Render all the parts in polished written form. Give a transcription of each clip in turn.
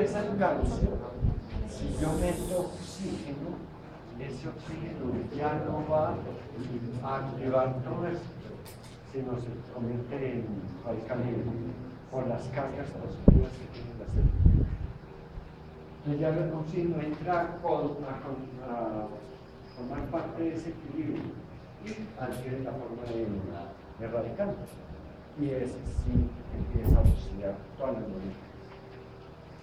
empieza el cáncer, si yo meto oxígeno, ese oxígeno ya no va a activar todo esto, sino se convierte en alcalino por las cargas positivas que tiene la célula. Entonces ya el oxígeno entra a formar parte de ese equilibrio y adquiere la forma de radical. Y ese sí empieza a oxidar todas las moléculas.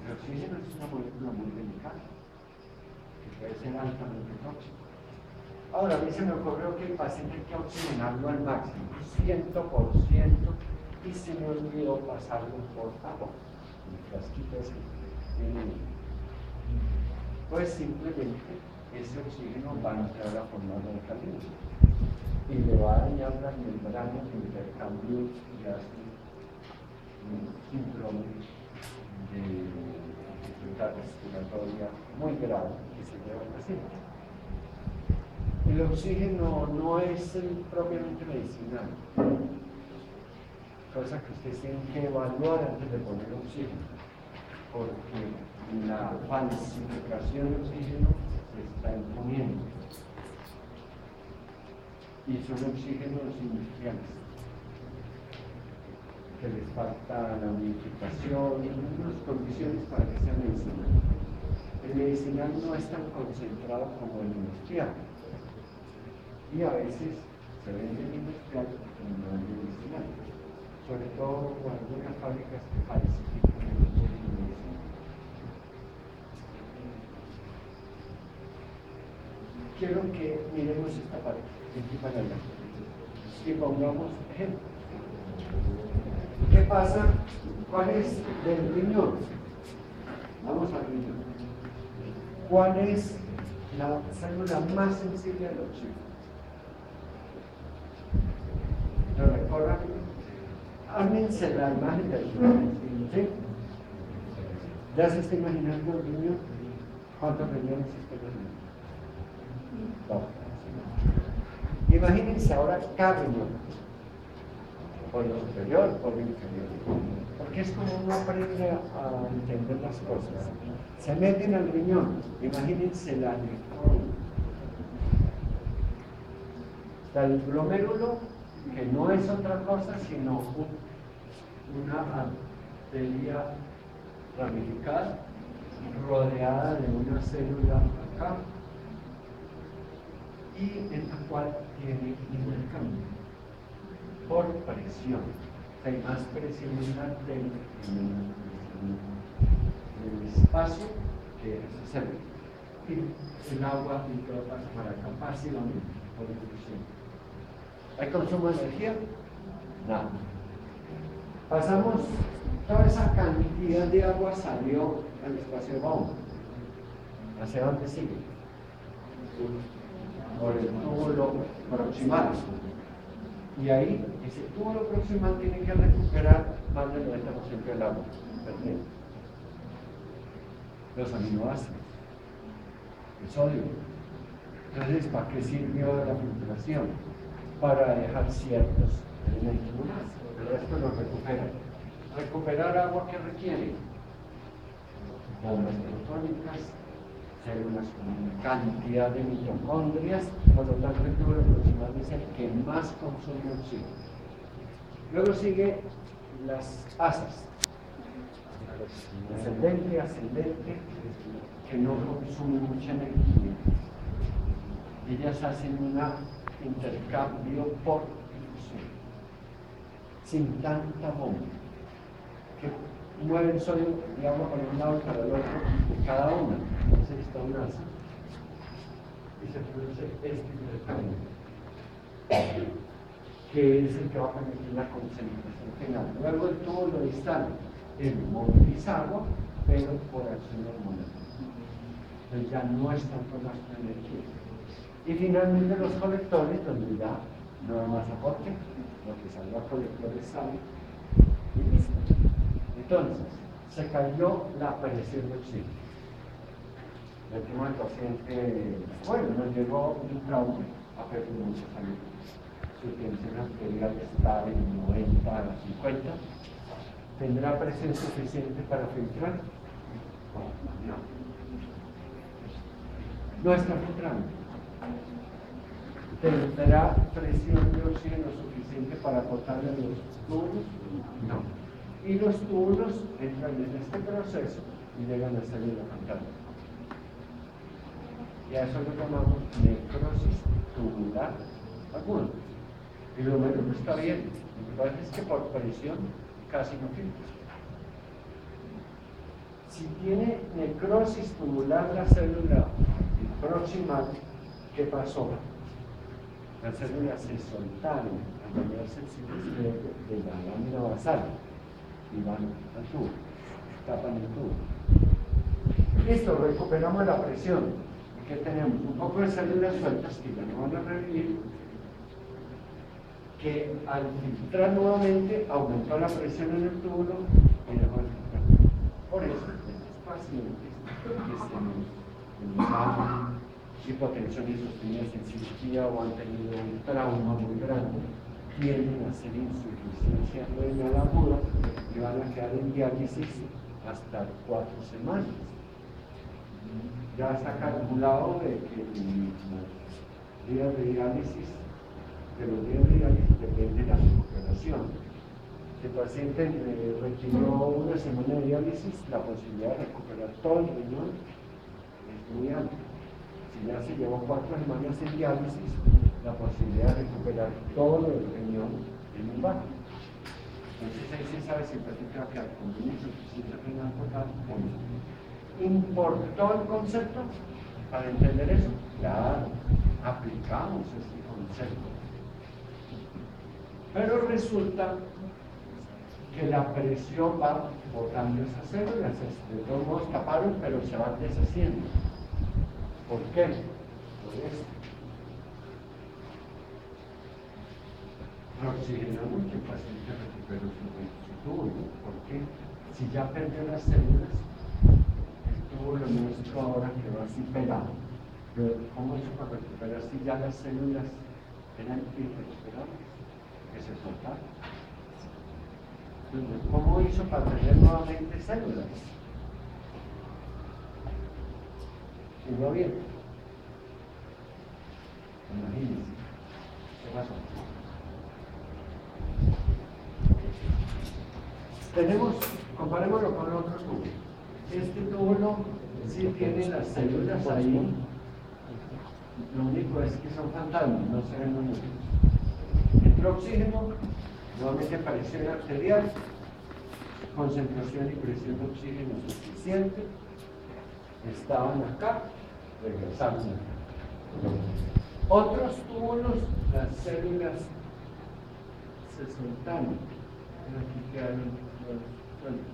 El oxígeno es una molécula muy delicada, que puede ser altamente tóxica. Ahora, a mí se me ocurrió que el paciente hay que oxigenarlo al máximo, 100%, y se me olvidó pasarlo por agua. El frasquito ese. Pues simplemente ese oxígeno va a entrar a formar alcalino y le va a dañar las membranas de intercambio y hace un síndrome de dificultad respiratoria muy grave que se lleva al paciente. El oxígeno no es propiamente medicinal, cosa que ustedes tienen que evaluar antes de poner oxígeno, porque la falsificación de oxígeno se está imponiendo y son oxígenos industriales que les falta la unificación y unas condiciones para que sea medicinal. El medicinal no es tan concentrado como el industrial y a veces se vende el industrial y no el medicinal, sobre todo con algunas fábricas que falsifican el oxígeno medicinal. Quiero que miremos esta parte, aquí para allá, y pongamos ejemplos. ¿Qué pasa? ¿Cuál es del riñón? Vamos al riñón. ¿Cuál es la célula más sensible al oxígeno? ¿Lo recuerdan? Ármense la imagen del riñón, ¿sí? ¿Ya se está imaginando el riñón? ¿Cuántos riñones está el riñón? No. Imagínense ahora cada riñón, por lo superior, por lo inferior, porque es como uno aprende a entender las cosas. Se meten al riñón, imagínense la nefrona. Está el glomérulo, que no es otra cosa sino una arteria ramificada rodeada de una célula acá, y en la cual tiene intercambio por presión. Hay más presión en la arteria en el espacio que esa célula. Y el agua y todo pasa para acá pasivamente por difusión. ¿Hay consumo de energía? Nada. Pasamos, toda esa cantidad de agua salió al espacio de bomba. ¿Hacia dónde sigue? Por el túbulo proximal. Y ahí, ese túbulo proximal tiene que recuperar más del 90% del agua perdido. Los aminoácidos, el sodio. Entonces, ¿para qué sirvió la filtración? Para dejar ciertos elementos más. El resto lo recupera. Recuperar agua que requiere bombas protónicas, células con una cantidad de mitocondrias, por lo tanto el túbulo proximal es el que más consume oxígeno. Luego sigue las asas, ascendente, ascendente, que no consumen mucha energía. Ellas hacen un intercambio por difusión, sin tanta bomba, que mueven sodio y agua para un lado y para el otro de cada una. Entonces está una asa y se produce este intercambio, que es el que va a permitir la concentración final. Luego el túbulo distal moviliza agua, pero por acción hormonal. Entonces ya no es tanto gasto de energía. Y finalmente los colectores, donde ya no hay más aporte, lo que salió a colectores sale y listo. Entonces, se cayó la presión de oxígeno. El último paciente, bueno, nos llegó un trauma a perder mucha salud. Su tensión arterial está en 90 a 50. ¿Tendrá presión suficiente para filtrar? No está filtrando. ¿Tendrá presión de oxígeno suficiente para cortarle los túbulos? No. Y los túbulos entran en este proceso y llegan a salir la pantalla. Y a eso lo llamamos necrosis tubular aguda. Y lo menos está bien. Lo que pasa es que por presión casi no filtra. Si tiene necrosis tubular la célula proximal, ¿qué pasó? Las células se soltaron al dañarse el citosclero de la lámina basal y van al tubo, tapan el tubo. Listo, recuperamos la presión. ¿Qué tenemos? Un poco de células sueltas que ya no van a revivir, que al filtrar nuevamente aumentó la presión en el túbulo y dejó de filtrar. Por eso, estos pacientes que han hipotensión insostenida en cirugía o han tenido un trauma muy grande, tienden a hacer insuficiencia renal aguda y van a quedar en diálisis hasta 4 semanas. Ya está calculado de que los días de diálisis depende de la recuperación. Si el paciente requirió una semana de diálisis, la posibilidad de recuperar todo el riñón es muy alta. Si ya se llevó 4 semanas en diálisis, la posibilidad de recuperar todo el riñón es muy baja. Entonces ahí se sabe si el paciente va a quedar con una insuficiencia renal total o no. ¿Importó el concepto para entender eso? Claro, aplicamos este concepto. Pero resulta que la presión va botando esas células, de todos modos taparon, pero se van deshaciendo. ¿Por qué? Por esto. Oxigenamos que el paciente recuperó su túbulo. ¿Por qué? Si ya perdió las células, el túbulo nuestro ahora quedó así pegado. Pero ¿cómo hizo para recuperar si ya las células eran irrecuperables? Que se soltaron. Entonces, ¿cómo hizo para tener nuevamente células? Y no bien. Imagínense. ¿Qué pasó? Comparémoslo con otro túbulo. Este túbulo sí tiene las células ahí. Lo único es que son fantasmas, no se ven muy bien. Entró oxígeno, nuevamente presión arterial, concentración y presión de oxígeno suficiente. Estaban acá, regresaron acá. Otros túbulos, las células se soltaron. Aquí quedaron sueltas.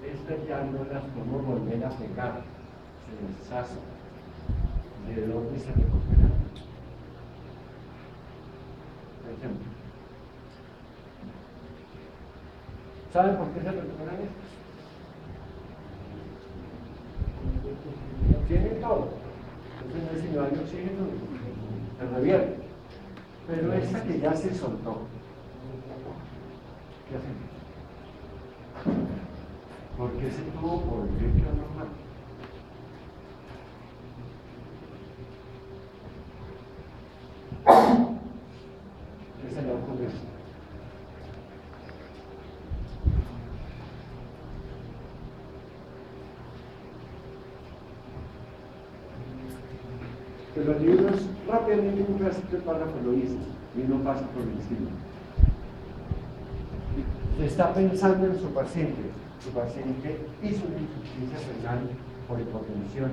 Estas ya no las podemos volver a pegar, se deshacen. ¿De dónde se recuperan? Por ejemplo, ¿saben por qué se recuperan estas? Tienen todo. Entonces, si no hay oxígeno, se revierte. Pero esta que ya se soltó, ¿qué hacen? Porque ese tubo volvió a quedar normal. ¿Qué se le ocurre? Que los libros rápidamente un clásico de párrafo lo dice y no pasa por encima. Está pensando en su paciente. Su paciente hizo una insuficiencia renal por hipotensión.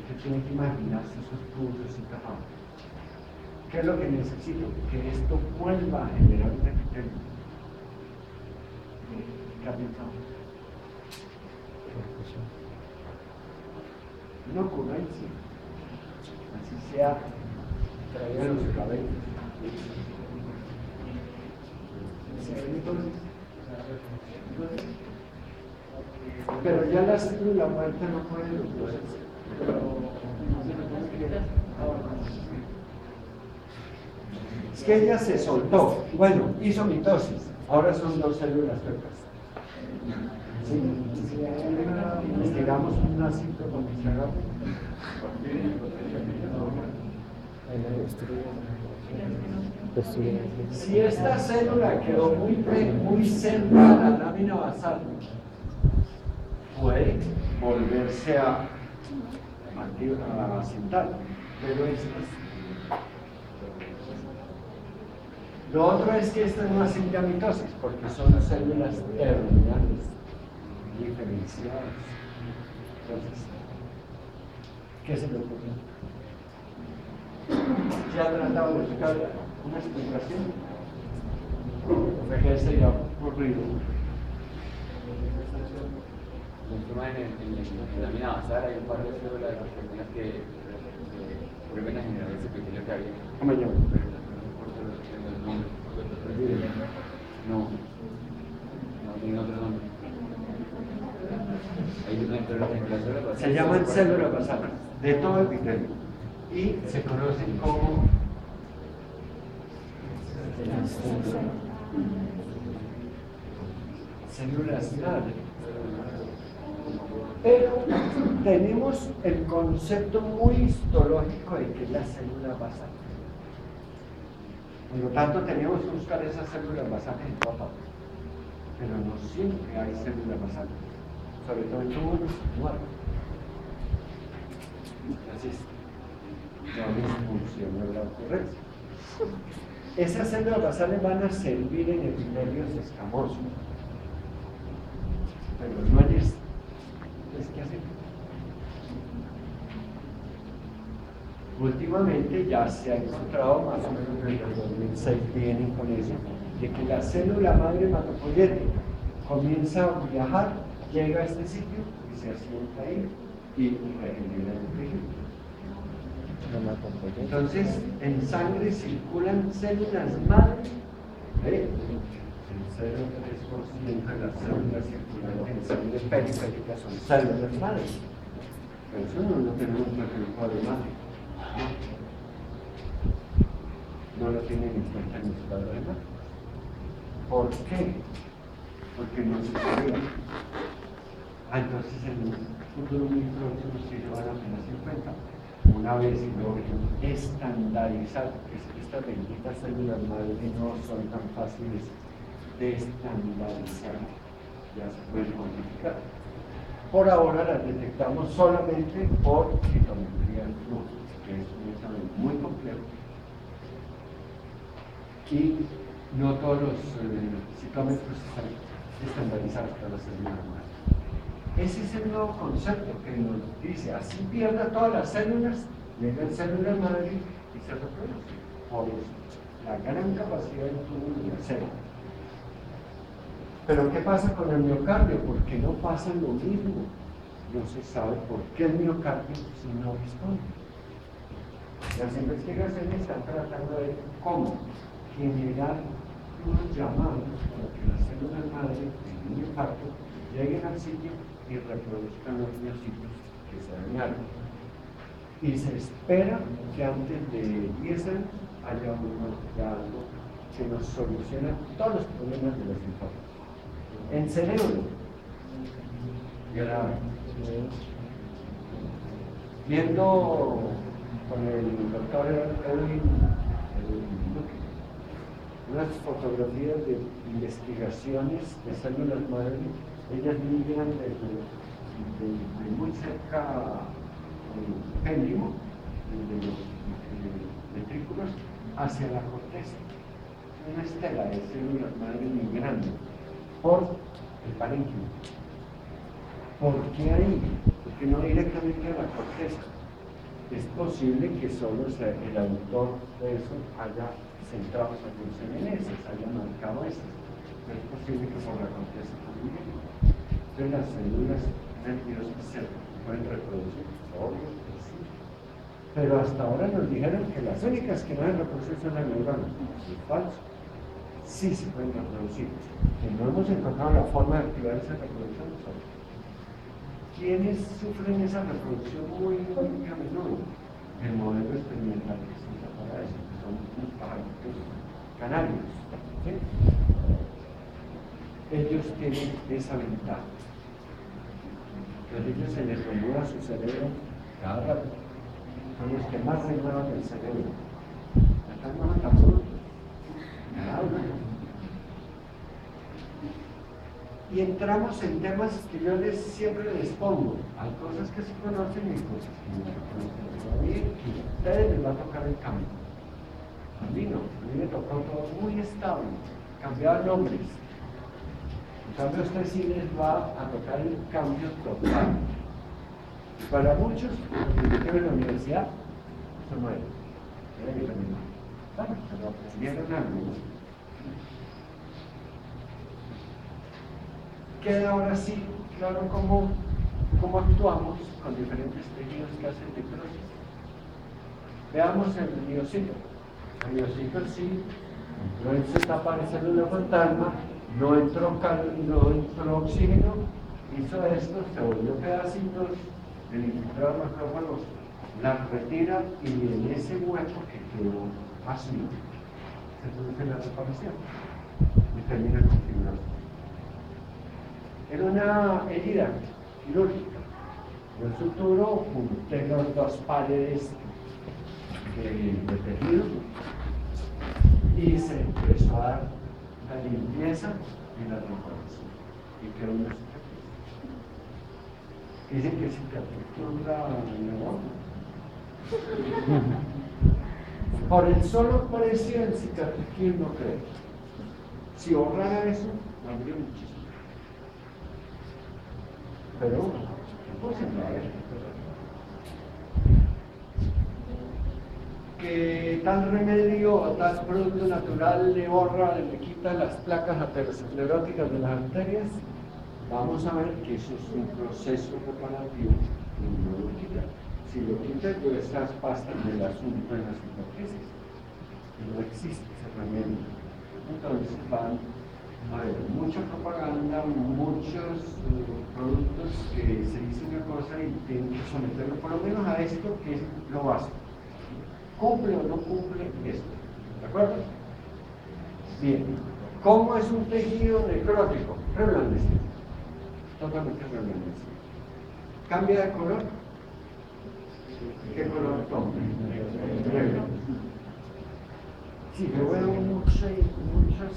Usted tiene que imaginarse esos tubos así tapados. ¿Qué es lo que necesito? Que esto vuelva a generar un epitelio. ¿Qué ha pensado? Una ocurrencia. Así sea traída los cabellos. Pero ya la célula muerta no puede los procesos. Es que ella se soltó. Bueno, hizo mitosis. Ahora son 2 células sueltas. Estiramos un lacito con el cerrado. Si esta célula quedó muy cerca a la lámina basal, puede volverse a sentar, pero lo otro es que estas no hacen ya mitosis, porque son células terminales, diferenciadas. Entonces, ¿qué se le ocurre? ¿Se ha tratado de buscar una explicación? ¿Qué se le ha ocurrido? En la lámina basal hay un par de células que vuelven a generar ese pequeño que había. ¿Cómo se llama? No, tiene otro nombre. Se llaman células basales de todo epitelio y se conocen como células madre. Pero tenemos el concepto muy histológico de que es la célula basal. Por lo tanto, tenemos que buscar esas células basales en toda parte. Pero no siempre hay células basales, sobre todo en túbulos muertos. Entonces, no disfuncionó la ocurrencia. Esas células basales van a servir en epitelios escamosos, pero no hay esto. Entonces, ¿qué hacemos? Últimamente ya se ha encontrado, más o menos desde el 2006 vienen con eso, de que la célula madre hematopoyética comienza a viajar, llega a este sitio y se asienta ahí y regenera el tejido. Entonces, en sangre circulan células madre, el 0,3% de las células circulantes en sangre periférica son células madre. Pero eso no lo tenemos en el cuadro madre. No lo tienen en cuenta en el cuadro de madre. ¿Por qué? Porque no se sabía. Entonces en un futuro muy próximo se van a tener en cuenta. Una vez logren estandarizar, porque estas benditas células madre no son tan fáciles de estandarizar, ya se pueden modificar. Por ahora las detectamos solamente por citometría del flujo, que es un examen muy complejo. Y no todos los citómetros están estandarizados para las células madre. Ese es el nuevo concepto que nos dice, así pierda todas las células, llegan células madre y se reproducen. Por eso, la gran capacidad del túbulo de hacerlo. Pero ¿qué pasa con el miocardio? ¿Por qué no pasa lo mismo? No se sabe por qué el miocardio si no responde. Las investigaciones están tratando de cómo generar unos llamados para que las células madre en un miocardio lleguen al sitio y reproduzcan los miocitos que se dañaron. Y se espera que antes de 10 años haya algo que nos solucione todos los problemas de los infartos. En cerebro, grave. Viendo con el doctor Edwin Luque unas fotografías de investigaciones de células madre, ellas migran de muy cerca del péndulo, de los ventrículos, hacia la corteza. Una estela de células madre migrando por el parénquima. ¿Por qué ahí? Porque no directamente a la corteza. Es posible que solo el autor de eso haya centrado su atención en esas, haya marcado esas. Pero es posible que por la corteza también. Entonces las células nerviosas se pueden reproducir. Obvio que sí. Pero hasta ahora nos dijeron que las únicas que no deben reproducir son las neuronas. Es falso. Sí se pueden reproducir. Que no hemos encontrado la forma de activar esa reproducción. ¿Quiénes sufren esa reproducción muy a menudo? El modelo experimental que se usa para eso, que son los pajaritos canarios. ¿Sí? Ellos tienen esa ventaja. Los niños se les renueva su cerebro cada rato. Son los que más renuevan el cerebro. Acá no matan uno. Cada uno. Y entramos en temas que yo siempre les pongo. Hay cosas que se conocen y cosas que no se conocen. A mí, a ustedes les va a tocar el cambio. A mí no. A mí me tocó todo muy estable. Cambiaba nombres. En cambio, a ustedes sí les va a tocar el cambio total. Para muchos, los que en la universidad, eso no era. Era que también. Bueno, pero aprendieron algo. Queda ahora sí claro cómo actuamos con diferentes tejidos que hacen necrosis. Veamos el miocito. El miocito sí entró en su etapa de célula fantasma, no entró oxígeno, hizo esto, se volvió pedacitos, el infiltrado de macrófagos la retira y en ese hueco que quedó vacío se produce la reparación y termina con fibrosis. Era una herida quirúrgica. Yo suturo, junté las dos paredes de tejido y se empezó a dar la limpieza y la reparación. Y quedó una cicatriz. Dicen que cicatriz por el solo precio del cicatriz, ¿quién no cree? Si ahorrara eso, valdría muchísimo. Pero pues que tal remedio o tal producto natural le borra, le quita las placas ateroscleróticas de las arterias, vamos a ver que eso es un proceso reparativo y no lo quita. Si lo quita, yo estas pastas del asunto en las cicatrices. No existe ese remedio. Entonces van a ver mucha propaganda, muchos productos que se dice una cosa y tienen que someterlo por lo menos a esto que es lo básico. ¿Cumple o no cumple esto? ¿De acuerdo? Bien. ¿Cómo es un tejido necrótico? Reblandecido. Totalmente reblandecido. ¿Cambia de color? ¿Qué color toma? Negro. Sí, yo veo mucho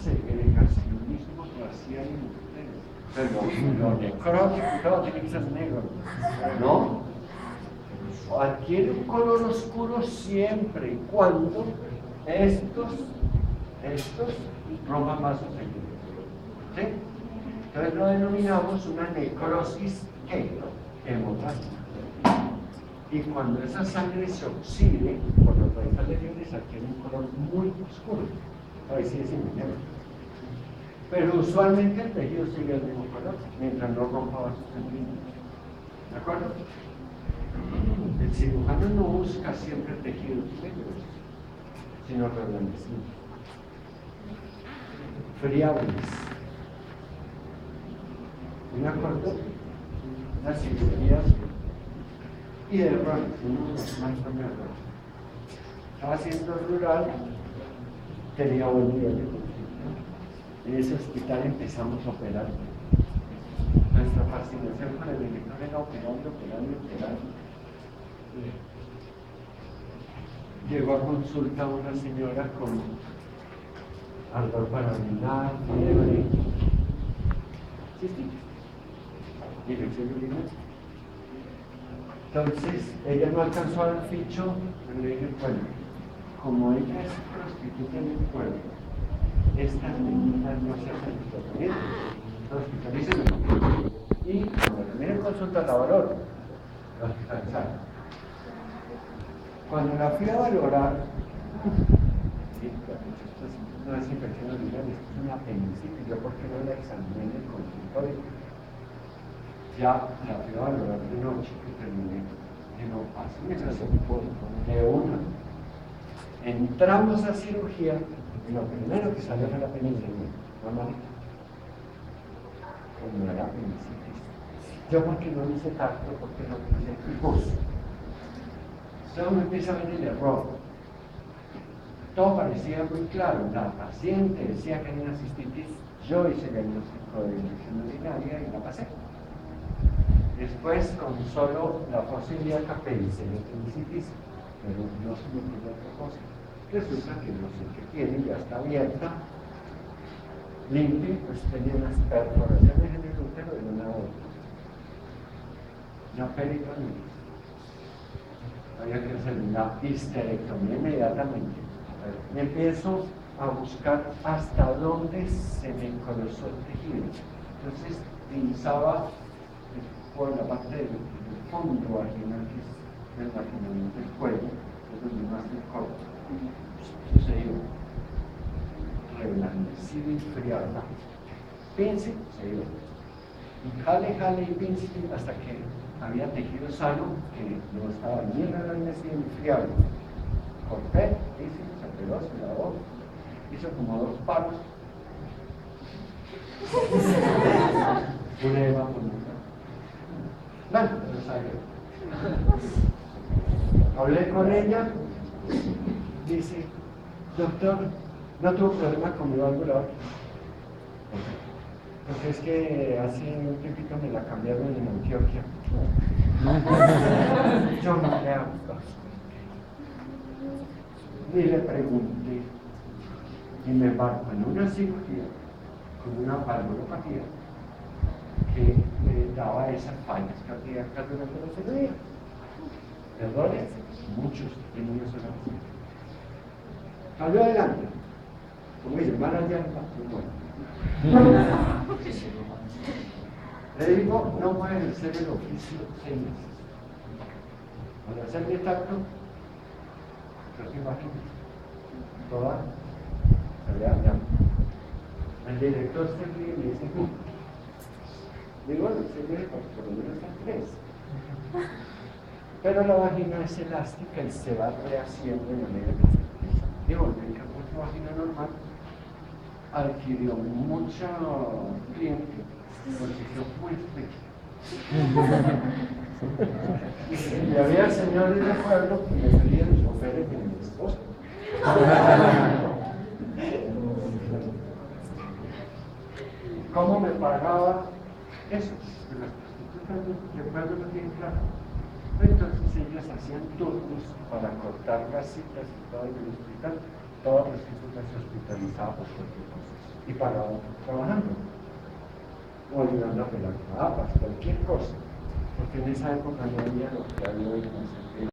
segregacionismo racial en ustedes. Pero lo necrótico todo tiene que ser negro. ¿No? Adquiere un color oscuro siempre y cuando estos rompan vasos sanguíneos. ¿Sí? Entonces lo denominamos una necrosis hemorrágica. Y cuando esa sangre se oxide por los radicales libres adquiere un color muy oscuro. Ahí sí es negro. Pero usualmente el tejido sigue el mismo color mientras no rompa vasos sanguíneos. ¿De acuerdo? El cirujano no busca siempre tejidos negros, sino reblandecidos, friables. ¿Me acuerdo? La cirugía y de errores, uno de los más de errores. Estaba haciendo rural, tenía buen nivel de consulta. En ese hospital empezamos a operar. Nuestra fascinación con el director era operando. Llegó a consulta una señora con ardor parabinal, fiebre, cistitis, infección urinaria. Entonces, ella no alcanzó al ficho, pero le dije, bueno, como ella es prostituta en el pueblo, estas meninas no se hacen tratamiento, hospitalícenme. Y cuando la primera consulta la valoro, la hospitalizaron. Cuando la fui a valorar, sí, esto no es infección urinaria, esto es una apendicitis, yo por qué no la examiné en el consultorio. Ya la fui a valorar de noche que terminé, que no pasa, de una. Entramos a cirugía y lo primero que salió fue la apendicitis, mamá, como era apendicitis. Yo porque no hice tacto, porque no hice pus. Entonces uno empieza a ver el error. Todo parecía muy claro. La paciente decía que era una cistitis, yo hice el diagnóstico de infección urinaria y la pasé. Después, con solo la posibilidad capense, lo que es difícil, pero no se me ocurre otra cosa. Resulta que no sé qué tiene, ya está abierta, limpia, pues tenía unas perforaciones en el útero de una peritonía. Había que hacer una histerectomía inmediatamente. Me empiezo a buscar hasta dónde se me colosó el tejido. Entonces, pinzaba por la parte del fondo vaginal, que es el vaginal del cuello, que es donde más me corta. Sucedió reblandecido y enfriado. Pince, se iba. Y jale y pince hasta que había tejido sano que no estaba ni reblandecido ni enfriado. Corté, hice, se peló, se lavó, hizo como 2 palos. Una Eva por una. Bueno, pero salió. Hablé con ella, dice, doctor, no tuvo problema con mi válvula. Porque es que hace un tiempito me la cambiaron en Antioquia. Yo no le hago caso. Ni le pregunté. Y me embarco en una cirugía con una valvulopatía que me daba esas fallas cardíacas durante la cirugía. Errores, muchos en una sola vez. Salió adelante. Como dice, mala llanta, muy bueno. Le digo, no voy a ejercer el oficio 6 meses. Al hacer mi tacto, yo se imagino, toda salida llanta. El director se ríe y me dice, digo, bueno, se ríe porque por lo menos están 3. Pero la vagina es elástica y se va rehaciendo en la medida que se utiliza. Digo, el medicamento vagina normal adquirió mucho cliente porque yo fui y había señores de pueblo que me pedían choferes de mi esposa. ¿Cómo me pagaba eso? Las prostitutas de pueblo no tienen claro. Entonces ellas hacían turnos para cortar las citas y todo en el hospital. Todas las prostitutas se hospitalizaban por cualquier cosa. Y pagaban trabajando. O ayudando a pelar papas, cualquier cosa. Porque en esa época no había lo que había hoy en